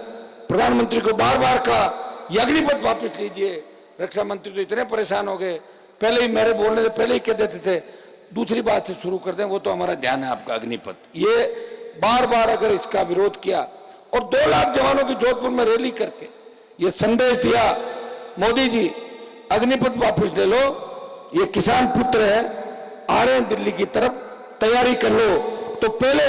प्रधानमंत्री को बार बार कहा ये अग्निपथ वापस लीजिए। रक्षा मंत्री तो इतने परेशान हो गए, पहले ही मेरे बोलने से पहले ही कह देते थे दूसरी बात से शुरू कर दें, वो तो हमारा ध्यान है आपका अग्निपथ। ये बार बार अगर इसका विरोध किया और 2 लाख जवानों की जोधपुर में रैली करके ये संदेश दिया, मोदी जी अग्निपथ वापस ले लो, ये किसान पुत्र है, आ रहे हैं दिल्ली की तरफ, तैयारी कर लो। तो पहले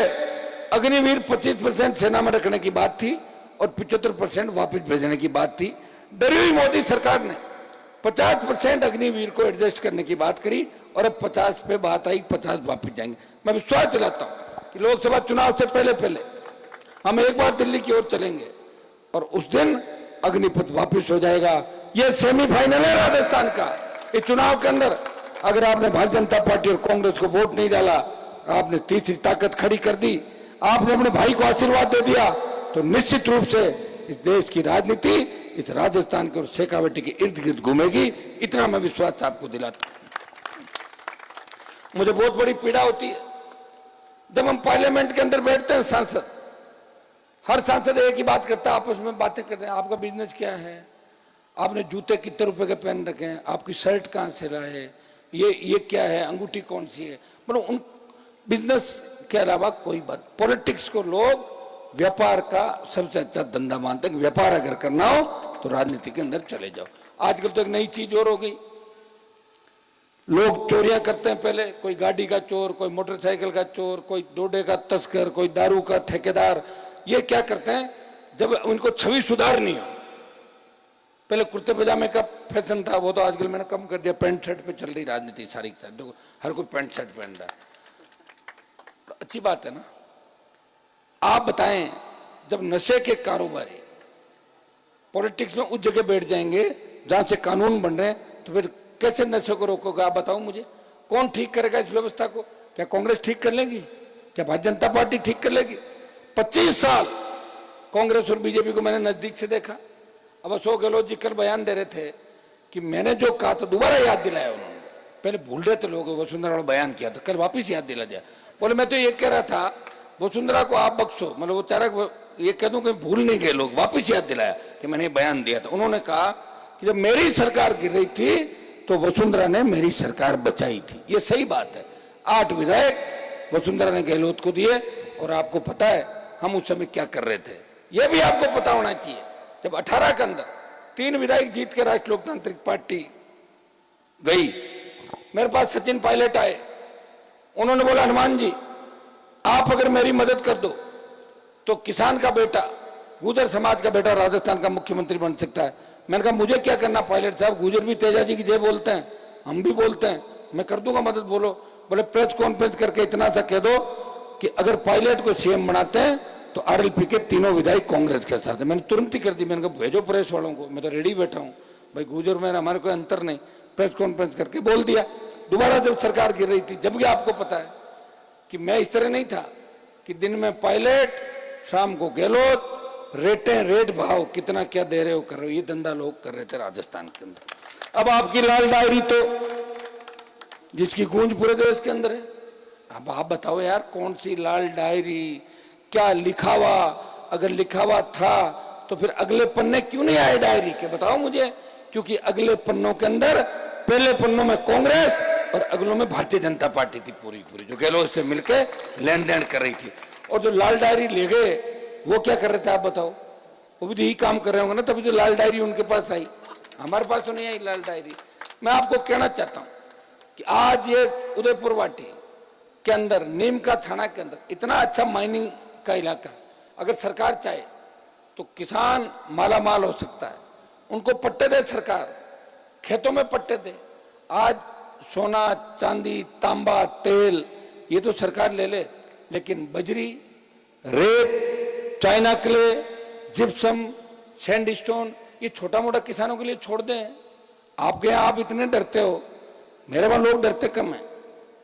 अग्निवीर 25% सेना में रखने की बात थी और 75% वापस भेजने की बात थी। डरी हुई मोदी सरकार ने 50% अग्निवीर को एडजस्ट करने की बात करी और अब 50 पे बात आई, 50 वापस जाएंगे। मैं विश्वास दिलाता हूं कि लोकसभा चुनाव से पहले पहले हम एक बार दिल्ली की ओर चलेंगे और उस दिन अग्निपथ वापस हो जाएगा। यह सेमीफाइनल है राजस्थान का। इस चुनाव के अंदर अगर आपने भारतीय जनता पार्टी और कांग्रेस को वोट नहीं डाला, आपने तीसरी ताकत खड़ी कर दी, आपने अपने भाई को आशीर्वाद दे दिया, तो निश्चित रूप से इस देश की राजनीति इस राजस्थान के और शेखावाटी के इर्द गिर्द घूमेगी। इतना मैं विश्वास आपको दिलाता हूं। मुझे बहुत बड़ी पीड़ा होती है जब हम पार्लियामेंट के अंदर बैठते हैं, सांसद, हर सांसद एक ही बात करता है, आपस में बातें करते हैं, आपका बिजनेस क्या है, आपने जूते कितने रुपए के पहन रखे हैं, आपकी शर्ट कहां से लाए, ये क्या है, अंगूठी कौन सी है। मतलब उन बिजनेस के अलावा कोई बात। पॉलिटिक्स को लोग व्यापार का सबसे अच्छा धंधा मानते हैं। व्यापार अगर करना हो तो राजनीति के अंदर चले जाओ। आजकल तो एक नई चीज और हो गई, लोग चोरियां करते हैं। पहले कोई गाड़ी का चोर, कोई मोटरसाइकिल का चोर, कोई डोडे का तस्कर, कोई दारू का ठेकेदार। ये क्या करते हैं, जब उनको छवि सुधारनी हो, पहले कुर्ते पजामे का फैशन था, वो तो आजकल मैंने कम कर दिया, पैंट शर्ट पे चल रही राजनीति सारी के साथ। देखो हर कोई पैंट शर्ट पहन रहा है, तो अच्छी बात है ना। आप बताएं, जब नशे के कारोबारी पॉलिटिक्स में उस जगह बैठ जाएंगे जहां से कानून बन रहे हैं, तो फिर कैसे नशे को रोकोगे? आप बताओ मुझे, कौन ठीक करेगा इस व्यवस्था को? क्या कांग्रेस ठीक कर लेगी? क्या भारतीय जनता पार्टी ठीक कर लेगी? 25 साल कांग्रेस और बीजेपी को मैंने नजदीक से देखा। अब अशोक गहलोत जी कल बयान दे रहे थे कि मैंने जो कहा था दोबारा याद दिलाया उन्होंने। पहले भूल रहे थे लोग, वसुंधरा वाला बयान किया था, कल वापिस याद दिला दिया। बोले मैं तो ये कह रहा था वसुंधरा को आप बख्शो, मतलब वो चारा ये कह दूं कि भूल नहीं गए लोग, वापिस याद दिलाया कि मैंने बयान दिया था। उन्होंने कहा कि जब मेरी सरकार गिर रही थी तो वसुंधरा ने मेरी सरकार बचाई थी। ये सही बात है। 8 विधायक वसुंधरा ने गहलोत को दिए और आपको पता है हम उस समय क्या कर रहे थे, यह भी आपको पता होना चाहिए। जब 18 के अंदर 3 विधायक जीत के राष्ट्रीय लोकतांत्रिक पार्टी गई, मेरे पास सचिन पायलट आए, उन्होंने बोला हनुमान जी आप अगर मेरी मदद कर दो तो किसान का बेटा, गुर्जर समाज का बेटा राजस्थान का मुख्यमंत्री बन सकता है। मैंने कहा मुझे क्या करना पायलट साहब, गुर्जर भी तेजा जी की जय बोलते हैं, हम भी बोलते हैं, मैं कर दूंगा मदद। बोलो, बोले प्रेस कॉन्फ्रेंस करके इतना सा कह दो कि अगर पायलट को सीएम बनाते हैं तो आरएलपी के तीनों विधायक कांग्रेस के साथ है। मैंने तुरंत ही कर दी, मैंने कहा भेजो प्रेस वालों को, मैं तो रेडी बैठा हूँ भाई, गुजर में हमारे कोई अंतर नहीं। प्रेस कॉन्फ्रेंस करके बोल दिया। दोबारा जब सरकार गिर रही थी, जबकि आपको पता है कि मैं इस तरह नहीं था कि दिन में पायलट, शाम को गहलोत, रेट भाव कितना क्या दे रहे हो कर रहे हो, ये धंधा लोग कर रहे थे राजस्थान के अंदर। अब आपकी लाल डायरी तो जिसकी गूंज पूरे देश के अंदर है, अब आप बताओ यार कौन सी लाल डायरी, क्या लिखा हुआ, अगर लिखा हुआ था तो फिर अगले पन्ने क्यों नहीं आए डायरी के, बताओ मुझे। क्योंकि अगले पन्नों के अंदर पहले पन्नों में कांग्रेस और अगलों में भारतीय जनता पार्टी थी पूरी, जो गहलोत से मिलकर लेन देन कर रही थी। और जो लाल डायरी ले गए वो क्या कर रहे थे आप बताओ, वो भी तो यही काम कर रहे होंगे ना, तभी तो लाल डायरी उनके पास आई, हमारे पास तो नहीं आई लाल डायरी। मैं आपको कहना चाहता हूं कि आज ये उदयपुर वाटी के अंदर, नीम का थाना के अंदर इतना अच्छा माइनिंग का इलाका, अगर सरकार चाहे तो किसान मालामाल हो सकता है। उनको पट्टे दे सरकार, खेतों में पट्टे दे। आज सोना, चांदी, तांबा, तेल ये तो सरकार ले ले, लेकिन बजरी, रेत, चाइना क्ले, जिप्सम, सैंडस्टोन ये छोटा मोटा किसानों के लिए छोड़ दें। आपके यहाँ आप इतने डरते हो, मेरे वहां लोग डरते कम है।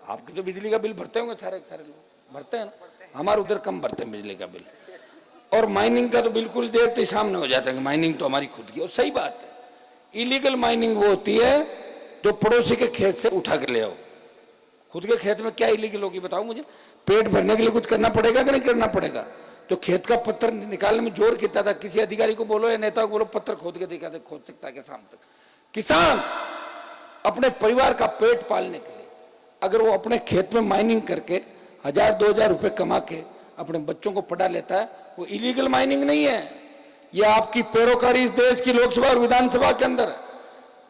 आपके तो बिजली का बिल भरते होंगे, सारे लोग भरते हैं ना, हमारे उधर कम भरते हैं बिजली का बिल। और माइनिंग का तो बिल्कुल देखते ही सामने हो जाता है कि माइनिंग तो हमारी खुद की, और सही बात है। इलीगल माइनिंग वो होती है जो पड़ोसी के खेत से उठा के ले आओ। खुद के खेत में क्या इलीगल होगी बताओ मुझे। पेट भरने के लिए कुछ करना पड़ेगा कि नहीं करना पड़ेगा। जो खेत का पत्थर निकालने में जोर किया था, किसी अधिकारी को बोलो या नेता को बोलो पत्थर खोद के दिखा दे, खोद सकता है कि शाम तक। किसान अपने परिवार का पेट पालने के लिए अगर वो अपने खेत में माइनिंग करके 1000-2000 रुपए कमा के अपने बच्चों को पढ़ा लेता है, वो इलीगल माइनिंग नहीं है। ये आपकी पैरोकारी इस देश की लोकसभा और विधानसभा के अंदर है।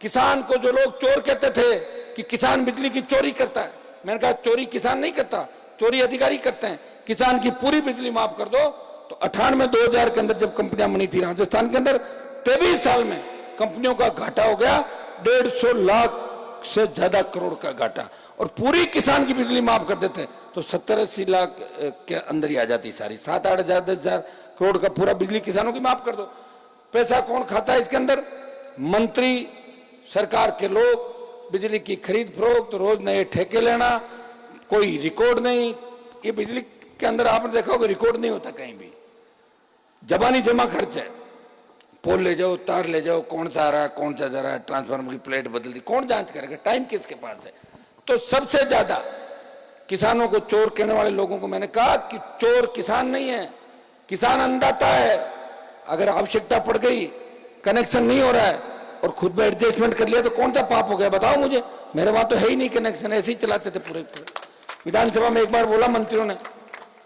किसान को जो लोग चोर कहते थे कि किसान बिजली की चोरी करता है, मैंने कहा चोरी किसान नहीं करता, चोरी अधिकारी करते हैं। किसान की पूरी बिजली माफ कर दो तो 98-2000 के अंदर जब कंपनियां बनी थी राजस्थान के अंदर, 23 साल में कंपनियों का घाटा हो गया 150 लाख से ज्यादा करोड़ का घाटा। और पूरी किसान की बिजली माफ कर देते तो 70-80 लाख के अंदर ही आ जाती सारी। 7-8 हजार 10 हजार करोड़ का पूरा बिजली किसानों की माफ कर दो। पैसा कौन खाता है इसके अंदर? मंत्री, सरकार के लोग। बिजली की खरीद फरोख्त, रोज नए ठेके लेना, कोई रिकॉर्ड नहीं। ये बिजली के अंदर आपने देखा होगा रिकॉर्ड नहीं होता कहीं भी। जबानी जमा खर्च है। पोल ले जाओ, तार ले जाओ, कौन सा आ रहा है, कौन सा जा रहा है, ट्रांसफार्मर की प्लेट बदल दी, कौन जांच करेगा? टाइम किसके पास है? तो सबसे ज्यादा किसानों को चोर कहने वाले लोगों को मैंने कहा कि चोर किसान नहीं है, किसान अन्नदाता है। अगर आवश्यकता पड़ गई, कनेक्शन नहीं हो रहा है और खुद में एडजस्टमेंट कर लिया तो कौन सा पाप हो गया बताओ मुझे। मेरे वहां तो है ही नहीं कनेक्शन, ऐसे ही चलाते थे पूरे। विधानसभा में एक बार बोला मंत्रियों ने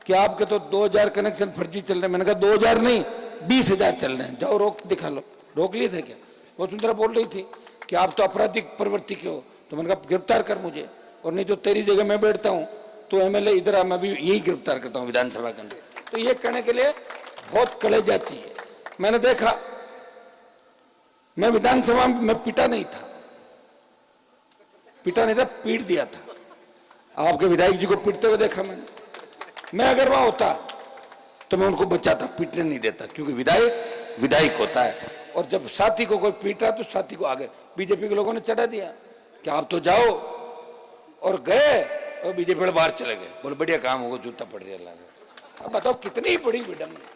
कि आपके तो 2000 कनेक्शन फर्जी चल रहे हैं। मैंने कहा 2000 नहीं 20,000 चल रहे हैं, जाओ रोक दिखा लो। रोक लिए थे क्या? वो सुंदरा बोल रही थी कि आप तो आपराधिक प्रवृत्ति के हो, तो मैंने कहा गिरफ्तार कर मुझे, और नहीं तो तेरी जगह मैं बैठता हूं तो एमएलए इधर आ, मैं भी यही गिरफ्तार करता हूं विधानसभा के अंदर। तो ये कहने के लिए बहुत कलेजा चाहिए। मैंने देखा, मैं विधानसभा में पिटा नहीं था, पीट दिया था। आपके विधायक जी को पीटते हुए देखा मैंने। मैं अगर वहां होता तो मैं उनको बचाता, पीटने नहीं देता, क्योंकि विधायक होता है। और जब साथी को कोई पीटा तो साथी को आगे बीजेपी के लोगों ने चढ़ा दिया कि आप तो जाओ, और गए और बीजेपी वाले बाहर चले गए। बोले बढ़िया काम होगा, जूता पड़ रही है। अब बताओ कितनी बड़ी विडंबना,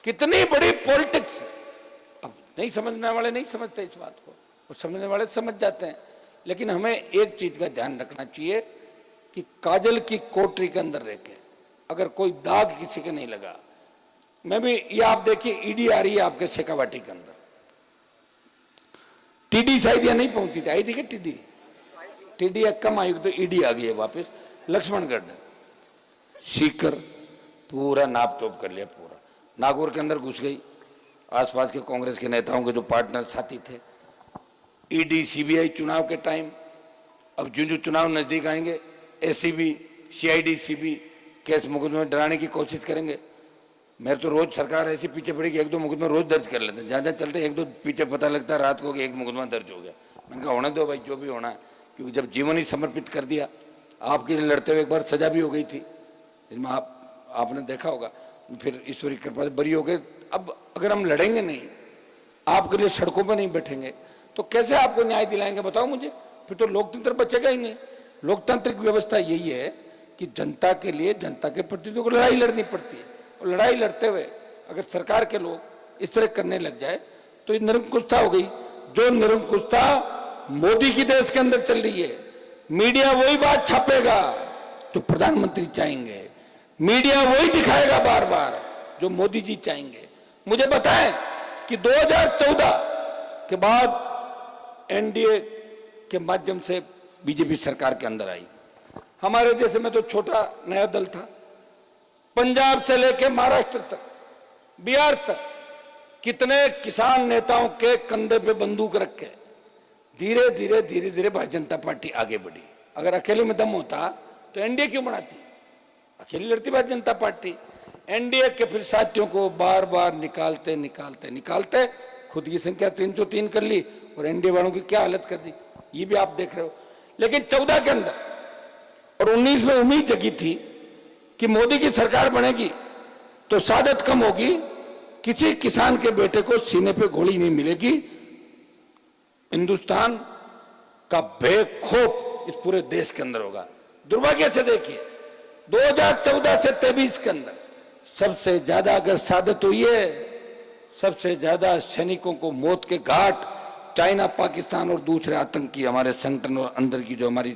कितनी बड़ी पॉलिटिक्स। अब नहीं समझने वाले नहीं समझते इस बात को, और समझने वाले समझ जाते हैं। लेकिन हमें एक चीज का ध्यान रखना चाहिए कि काजल की कोठरी के अंदर रह के अगर कोई दाग किसी के नहीं लगा। मैं भी, ये आप देखिए ईडी आ रही है आपके शेखावाटी के अंदर। टीडी शायद यहाँ नहीं पहुंची थी, आई थी क्या टीडी कम आई, तो ईडी आ गई है वापस। लक्ष्मणगढ़, सीकर पूरा नाप तोप कर लिया। पूरा नागौर के अंदर घुस गई। आसपास के कांग्रेस के नेताओं के जो पार्टनर साथी थे, ईडी सीबीआई चुनाव के टाइम, अब जो चुनाव नजदीक आएंगे एसीबी सीआईडी सीबी केस मुकदमे में डराने की कोशिश करेंगे। मेरे तो रोज सरकार ऐसी पीछे पड़ी कि 1-2 मुकदमे रोज दर्ज कर लेते हैं। जहाँ जहाँ चलते 1-2 पीछे पता लगता है रात को कि 1 मुकदमा दर्ज हो गया। मैंने कहा होने दो भाई, जो भी होना है, क्योंकि जब जीवन ही समर्पित कर दिया। आपके लिए लड़ते हुए एक बार सजा भी हो गई थी, जिसमें आपने देखा होगा। फिर ईश्वरी कृपा से बरी हो गए। अब अगर हम लड़ेंगे नहीं, आपके लिए सड़कों पर नहीं बैठेंगे, तो कैसे आपको न्याय दिलाएंगे बताओ मुझे? फिर तो लोकतंत्र बचेगा ही नहीं। लोकतांत्रिक व्यवस्था यही है कि जनता के लिए, जनता के प्रतिनिधियों को लड़ाई लड़नी पड़ती है, और लड़ाई लड़ते हुए अगर सरकार के लोग इस तरह करने लग जाए तो ये निरंकुशता हो गई। जो निरंकुशता मोदी की देश के अंदर चल रही है, मीडिया वही बात छापेगा जो प्रधानमंत्री चाहेंगे, मीडिया वही दिखाएगा बार बार जो मोदी जी चाहेंगे। मुझे बताएं कि 2014 के बाद एनडीए के माध्यम से बीजेपी सरकार के अंदर आई। हमारे जैसे में तो छोटा नया दल था, पंजाब से लेकर महाराष्ट्र तक, बिहार तक कितने किसान नेताओं के कंधे पे बंदूक रख के धीरे धीरे भारतीय जनता पार्टी आगे बढ़ी। अगर अकेले में दम होता तो एनडीए क्यों बनाती? अकेली लड़ती भारतीय जनता पार्टी। एनडीए के फिर साथियों को बार बार निकालते खुद की संख्या 303 कर ली और एनडीए वालों की क्या हालत कर दी, ये भी आप देख रहे हो। लेकिन 14 के अंदर और 19 में उम्मीद जगी थी कि मोदी की सरकार बनेगी तो सादत कम होगी, किसी किसान के बेटे को सीने पे गोली नहीं मिलेगी, हिंदुस्तान का बेखौफ इस पूरे देश के अंदर होगा। दुर्भाग्य से देखिए 2014 से 23 के अंदर सबसे ज्यादा अगर सादत हुई है, सबसे ज्यादा सैनिकों को मौत के घाट चाइना, पाकिस्तान और दूसरे आतंकी हमारे संगठन और अंदर की जो हमारी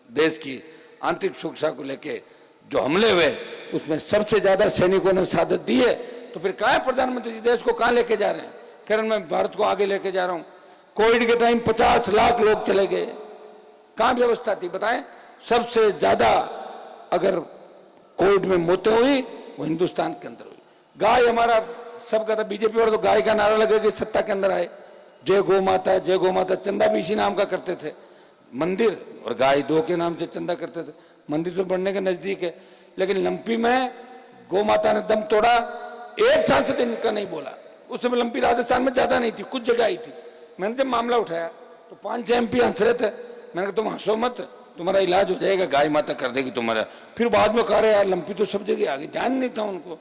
देश की आंतरिक सुरक्षा को लेके जो हमले हुए, उसमें सबसे ज्यादा सैनिकों ने सादत दी है। तो फिर कहां है प्रधानमंत्री जी? देश को कहां लेके जा रहे हैं? कारण मैं भारत को आगे लेके जा रहा हूं। कोविड के टाइम 50 लाख लोग चले गए, कहां व्यवस्था थी बताएं? सबसे ज्यादा अगर कोविड में मौतें हुई वो हिंदुस्तान के अंदर हुई। गाय हमारा सबका था, बीजेपी वाले तो गाय का नारा लगा के सत्ता के अंदर आए, जय गौ माता, जय गौ माता। चंदा भी इसी नाम का करते थे, मंदिर और गाय दो के नाम से चंदा करते थे। मंदिर तो बढ़ने के नजदीक है, लेकिन लंपी में गौ माता ने दम तोड़ा, एक सांसद इनका नहीं बोला। उस समय लंपी राजस्थान में ज्यादा नहीं थी, कुछ जगह आई थी। मैंने जब मामला उठाया तो 5-6 एमपी हंस रहे थे। मैंने कहा तुम हंसो मत, तुम्हारा इलाज हो जाएगा, गाय माता कर देगी तुम्हारा। फिर बाद में कह रहे यार लंपी तो सब जगह आ गई, ध्यान नहीं था उनको।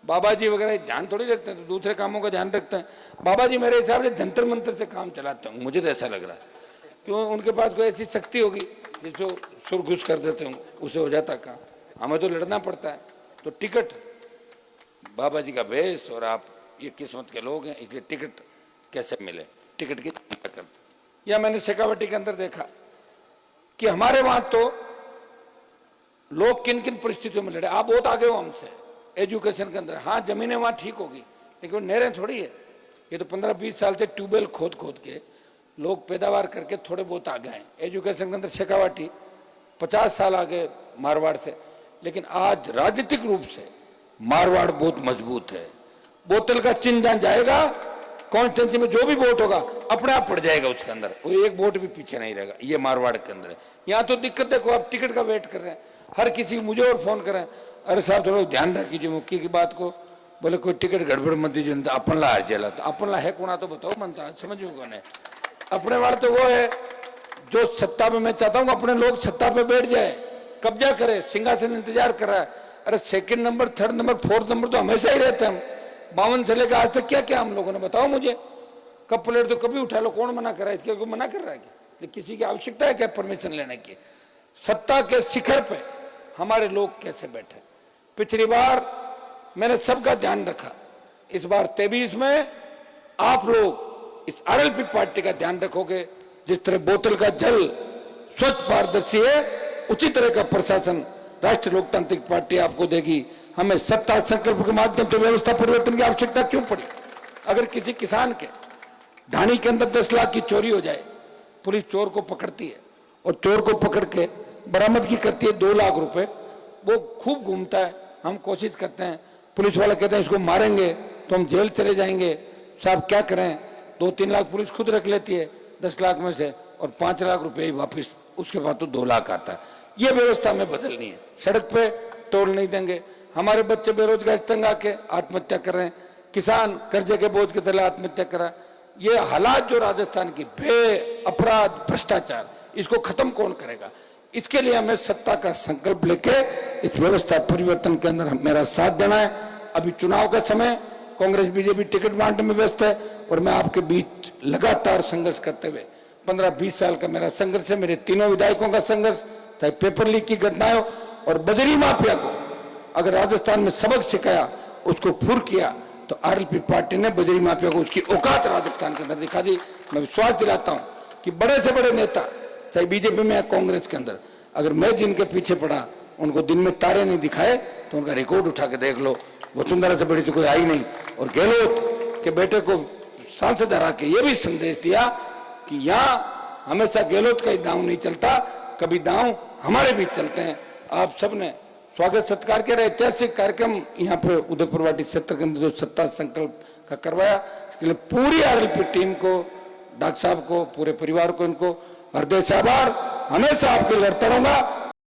बाबा जी वगैरह ध्यान थोड़ी रखते हैं, तो दूसरे कामों का ध्यान रखते हैं। बाबा जी मेरे हिसाब से जंतर मंतर से काम चलाते हैं, मुझे तो ऐसा लग रहा है। क्यों? उनके पास कोई ऐसी शक्ति होगी जिसको सुर घुस कर देते हैं, उसे हो जाता काम। हमें तो लड़ना पड़ता है। तो टिकट बाबा जी का भेष, और आप ये किस्मत के लोग हैं, इसलिए टिकट कैसे मिले, टिकट की चिंता करते। या मैंने शेखावटी के अंदर देखा कि हमारे वहां तो लोग किन किन परिस्थितियों में लड़े। आप बहुत आगे हो हमसे एजुकेशन के अंदर। हाँ, जमीनें वहां ठीक होगी, लेकिन वो नहरें थोड़ी है। ये तो 15-20 साल से ट्यूबवेल खोद के लोग पैदावार करके थोड़े बहुत आगे हैं। एजुकेशन के अंदर शेखावाटी 50 साल आगे मारवाड़ से, लेकिन आज राजनीतिक रूप से मारवाड़ बहुत मजबूत है। बोतल का चिन्ह जहां जाएगा, कॉन्स्टिट्यूंसी में जो भी वोट होगा अपने आप पड़ जाएगा उसके अंदर, वो एक वोट भी पीछे नहीं रहेगा। ये मारवाड़ के अंदर है। यहाँ तो दिक्कत देखो, आप टिकट का वेट कर रहे हैं, हर किसी मुझे और फोन करें, अरे साहब थोड़ा ध्यान रखिए मुख्य की बात को, बोले कोई टिकट गड़बड़ मत दीजिए, अपन ला हार जेला। तो अपन ला है कोना तो बताओ, मनता समझो कौन है अपने वाले? तो वो है जो सत्ता में, मैं चाहता हूँ अपने लोग सत्ता पे बैठ जाए, कब्जा करे, सिंहासन इंतजार कर रहा है। अरे 2nd number, 3rd number, 4th number तो हमेशा ही रहते हैं। 52 से लेकर आज तक क्या क्या हम लोगों ने बताओ मुझे? कप प्लेट तो कभी उठा लो, कौन मना कर रहा है? इसके कोई मना कर रहा है कि किसी की आवश्यकता है क्या परमिशन लेने की? सत्ता के शिखर पे हमारे लोग कैसे बैठे? पिछली बार मैंने सबका ध्यान रखा, इस बार 23 में आप लोग इस आरएलपी पार्टी का ध्यान रखोगे। जिस तरह बोतल का जल स्वच्छ पारदर्शी है, उसी तरह का प्रशासन राष्ट्रीय लोकतांत्रिक पार्टी आपको देगी। हमें सत्ता संकल्प के माध्यम से व्यवस्था परिवर्तन की आवश्यकता क्यों पड़ी? अगर किसी किसान के ढाणी के अंदर 10 लाख की चोरी हो जाए, पुलिस चोर को पकड़ती है और चोर को पकड़ के बरामदगी करती है 2 लाख रुपए, वो खूब घूमता है। हम कोशिश करते हैं, पुलिस वाले कहते हैं इसको मारेंगे तो हम जेल चले जाएंगे। साहब क्या करें, 2-3 लाख पुलिस खुद रख लेती है 10 लाख में से, और 5 लाख रुपए ही वापिस, उसके बाद तो 2 लाख आता है। ये व्यवस्था हमें बदलनी है। सड़क पे तोड़ नहीं देंगे। हमारे बच्चे बेरोजगार तंग आके आत्महत्या कर रहे हैं, किसान कर्जे के बोझ के तले आत्महत्या कर रहा है। ये हालात जो राजस्थान की बे अपराध भ्रष्टाचार, इसको खत्म कौन करेगा? इसके लिए हमें सत्ता का संकल्प लेके इस व्यवस्था परिवर्तन के अंदर मेरा साथ देना है। अभी चुनाव का समय, कांग्रेस बीजेपी टिकट बांटने में व्यस्त है और मैं आपके बीच लगातार संघर्ष करते हुए 15-20 साल का मेरा संघर्ष है, मेरे तीनों विधायकों का संघर्ष, चाहे पेपर लीक की घटनाएं हो और बजरी माफिया को अगर राजस्थान में सबक सिखाया, उसको फुर किया, तो आरएलपी पार्टी ने बजरी माफिया को उसकी औकात राजस्थान के अंदर दिखा दी। मैं विश्वास दिलाता हूं कि बड़े से बड़े नेता, चाहे बीजेपी में या कांग्रेस के अंदर, अगर मैं जिनके पीछे पड़ा उनको दिन में तारे नहीं दिखाए तो उनका रिकॉर्ड उठा के देख लो, वसुंधरा से बड़ी तो कोई आई नहीं। और गहलोत के बेटे को सांसद हरा के ये भी संदेश दिया कि यहाँ हमेशा गहलोत का ही दांव नहीं चलता, कभी दांव हमारे बीच चलते हैं। आप सबने स्वागत सत्कार के ऐतिहासिक कार्यक्रम यहाँ पे उदयपुर वाटी क्षेत्र के अंदर जो सत्ता संकल्प का करवाया, इसके लिए पूरी आरएलपी टीम को, डॉक्टर साहब को, पूरे परिवार को, इनको हृदय से आभार। हमेशा आपके लिए लड़ता रहूंगा।